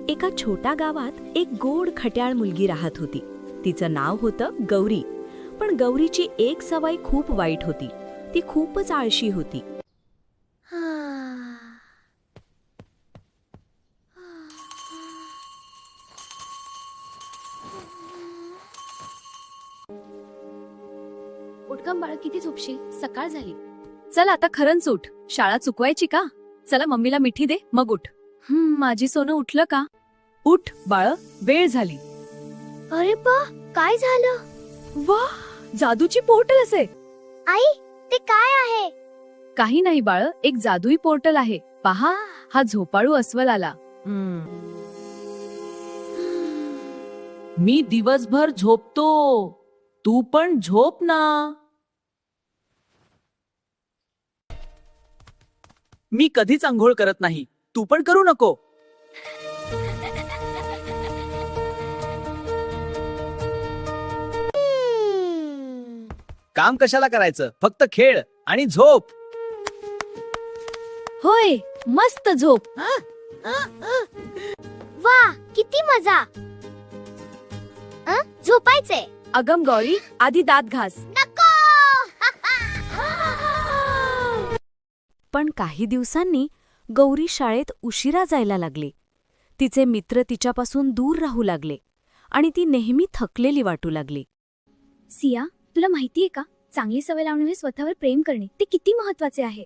एका छोट्या गावात एक गोड खट्याळ मुलगी राहत होती. तिचं नाव होतं गौरी. पण गौरीची एक सवय खूप वाईट होती. ती खूपच आळशी होती. उठकम बाळ, किती झोपशील? सकाळ झाली. चल आता खरंच उठ. शाळा चुकवायची का? चला मम्मीला मिठी दे मग उठ. माझी सोनं उठलं का? उठ बाळ, वेळ झाली. अरे बा, काय झालं? वा, जादूची पोर्टल असे. आई, ते काय आहे? काही नाही बाळ, एक जादुई पोर्टल आहे. पहा, हा झोपाळू अस्वल आला. मी दिवसभर झोपतो, तू पण झोप ना. मी कधीच आंघोळ करत नाही, तू पण करू नको. काम कशाला करायचं, फक्त खेळ आणि झोप. होय, मस्त झोप. वा, किती मजा. झोपायचे. अगं गौरी, आधी दात घास. नको. पण काही दिवसांनी गौरी शाळेत उशिरा जायला लागली. तिचे मित्र तिच्यापासून दूर राहू लागले आणि ती नेहमी थकलेली वाटू लागली. सिया, तुला माहितीये का, चांगली सवय लावण्याने स्वतःवर प्रेम करणे ते किती महत्वाचे आहे.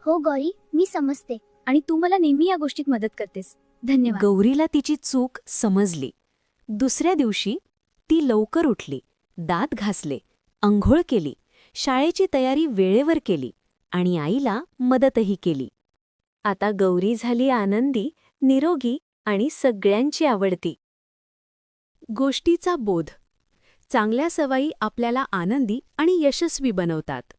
हो गौरी, मी समजते. आणि तू मला नेहमी या गोष्टीत मदत करतेस. धन्यवाद. गौरीला तिची चूक समजली. दुसऱ्या दिवशी ती लवकर उठली, दात घासले, अंघोळ केली, शाळेची तयारी वेळेवर केली आणि आईला मदतही केली. आता गौरी झाली आनंदी, निरोगी आणि सगळ्यांची आवडती. गोष्टीचा बोध. चांगल्या सवयी आपल्याला आनंदी आणि यशस्वी बनवतात.